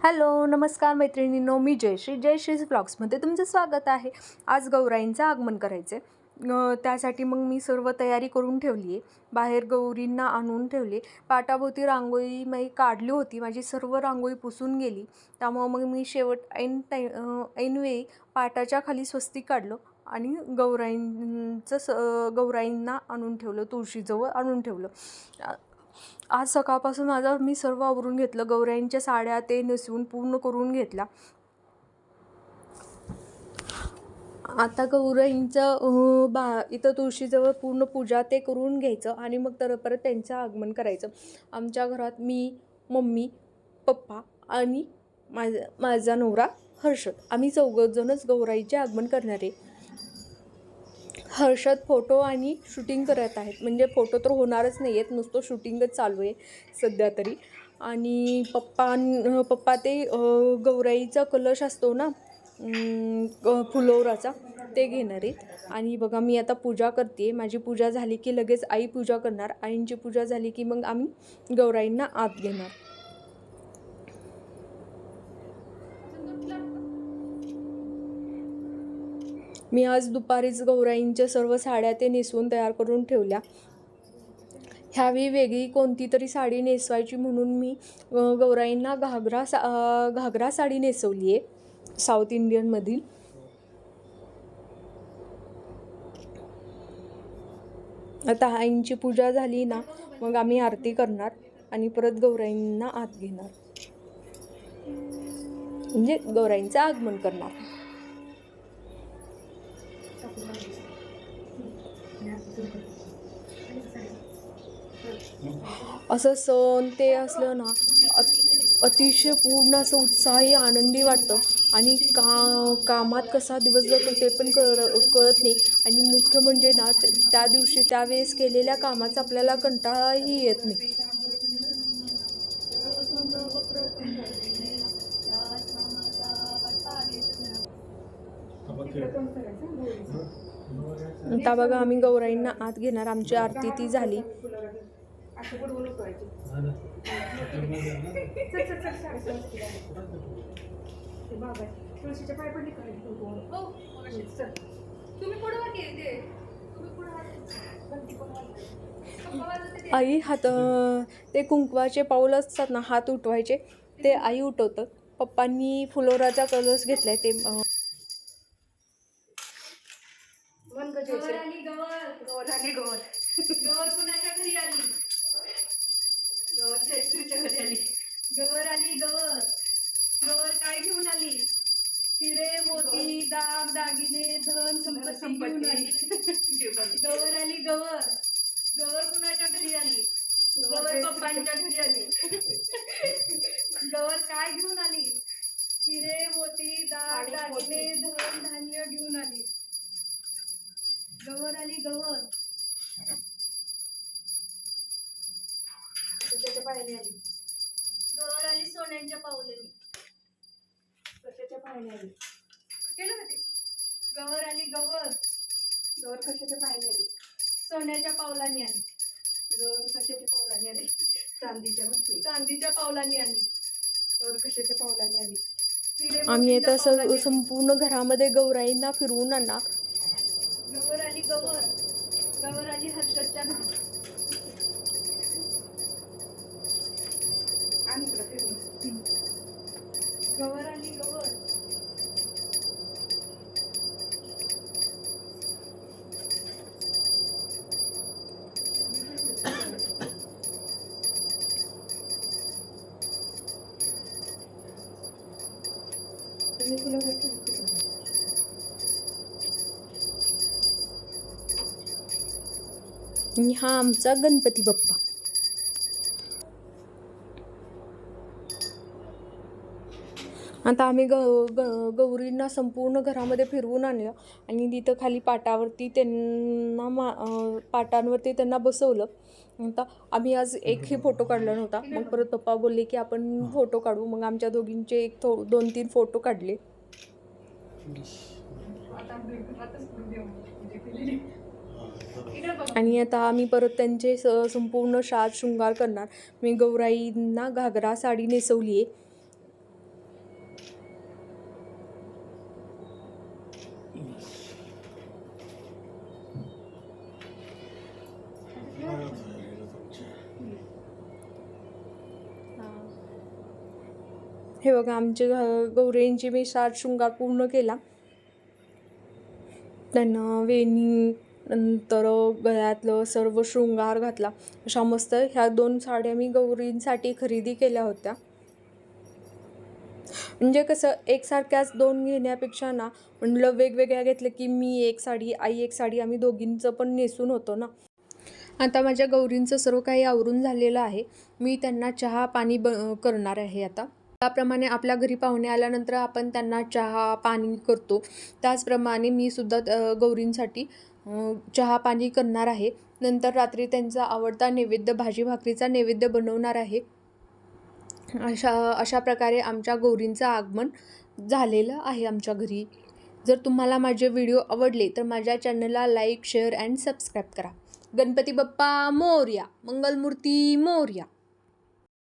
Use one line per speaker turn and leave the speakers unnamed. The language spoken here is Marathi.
हॅलो, नमस्कार मैत्रिणींनो, मी जयश्री व्लॉग्समध्ये तुमचं स्वागत आहे. आज गौराईंचं आगमन करायचं आहे. त्यासाठी मग मी सर्व तयारी करून ठेवली आहे. बाहेर गौरींना आणून ठेवले. पाटाभोवती रांगोळी मी काढली होती. माझी सर्व रांगोळी पुसून गेली. त्यामुळं मग मी शेवट ऐनवेळी पाटाच्या खाली स्वस्तिक काढलं आणि गौराईंना आणून ठेवलं, तुळशीजवळ आणून ठेवलं. आज सकाळपासून मी सर्व आवरून घेतलं. गौराईंच्या साड्या ते नेसवून पूर्ण करून घेतला. आता गौराईंचं इथं तुळशीजवळ पूर्ण पूजा ते करून घ्यायचं आणि मग परत त्यांचं आगमन करायचं. आमच्या घरात मी, मम्मी, पप्पा आणि माझा नवरा हर्षद, आम्ही चौघजणच गौराईचे आगमन करणार आहे. हर्षद फोटो आणि शूटिंग करत आहेत, म्हणजे फोटो तर होणारच नाही आहेत, नुसतं शूटिंगच चालू आहे सध्या तरी. आणि पप्पा ते गौराईचा कलश असतो ना, फुलोराचा, ते घेणार आहेत. आणि बघा, मी आता पूजा करते. माझी पूजा झाली की लगेच आई पूजा करणार. आईंची पूजा झाली की मग आम्ही गौराईंना आत घेणार. मी आज दुपारीच गौराईंच्या सर्व साड्या ते नेसवून तयार करून ठेवल्या. ह्यावेळी वेगळी कोणती तरी साडी नेसवायची म्हणून मी गौराईंना घागरा साडी नेसवली आहे, साऊथ इंडियनमधील. आता आईंची पूजा झाली ना, मग आम्ही आरती करणार आणि परत गौराईंना आत घेणार, म्हणजे गौराईंचं आगमन करणार. असं सण ते असलं ना, अतिशय पूर्ण असं उत्साही आनंदी वाटतं. आणि कामात कसा दिवस जातो ते पण कळत नाही. आणि मुख्य म्हणजे ना, त्या दिवशी त्यावेळेस केलेल्या कामाचा आपल्याला कंटाळाही येत नाही. आता बघा, आम्ही गौराईंना आत घेणार. आमची आरती ती झाली. आई ते कुंकवाचे पाऊल असतात ना, हात उठवायचे, ते आई उठवतं. पप्पांनी फुलोराचा कलश घेतलाय. ते
गवर काय घेऊन आली? हिरे, मोती, दाग दागिने, धन संपत्ती घेऊन आली. गवर आली. गवर कुणाच्या घरी आली? गवर पप्पांच्या घरी आली. गवर काय घेऊन आली? हिरे, मोती, दाग दागिने, धन धान्य घेऊन आली. गवर आली. कशाच्या पायाने आली? गवर आली सोन्यांच्या पावलांनी. कशाच्या पायाने आली? केलं का ते? गवर आली. गवर कशाच्या पायाने आली? सोन्याच्या पावलांनी आली. गवर कशाच्या पावलांनी आली? चांदीच्या पावलांनी आली. गवर कशाच्या पावलांनी आली?
आम्ही आता संपूर्ण घरामध्ये गौराईंना फिरवून आणणार.
गवर आली हर्षदच्या घरी. आणि गवर आली.
हा आमचा गणपती बाप्पा. आता आम्ही गौरींना संपूर्ण घरामध्ये फिरवून आणलं आणि तिथं खाली पाटांवरती त्यांना बसवलं. आता आम्ही आज एकही फोटो काढला नव्हता. मग परत पप्पा बोलले की आपण फोटो काढू. मग आमच्या दोघींचे 2-3 फोटो काढले. आणि आता आम्ही परत त्यांचे संपूर्ण साज शृंगार करणार. मी गौराईंना घागरा साडी नेसवली आहे. हे बघा आमच्या गौरींची मी साज शृंगार पूर्ण केला. त्यांना वेणी नंतर गळ्यातलं सर्व शृंगार घातला. अशा मस्त ह्या 2 साड्या मी गौरींसाठी खरेदी केल्या होत्या. म्हणजे कसं एकसारख्याच 2 घेण्यापेक्षा ना म्हटलं वेगवेगळ्या घेतलं की मी एक साडी, आई एक साडी, आम्ही दोघींचं पण नेसून होतो ना. आता माझ्या गौरींचं सर्व काही आवरून झालेलं आहे. मी त्यांना चहा पाणी करणार आहे आता. त्याप्रमाणे आपल्या घरी पाहुणे आल्यानंतर आपण त्यांना चहा पाणी करतो, त्याचप्रमाणे मी सुद्धा गौरींसाठी चहा पाणी करणार आहे. नंतर रात्री त्यांचा आवडता नैवेद्य भाजी भाकरीचा नैवेद्य बनवणार आहे. अशा प्रकारे आमच्या गौरींचं आगमन झालेलं आहे आमच्या घरी. जर तुम्हाला माझे व्हिडिओ आवडले तर माझ्या चॅनलला लाईक, शेअर अँड सबस्क्राईब करा. गणपती बाप्पा मोरया, मंगलमूर्ती मोरया.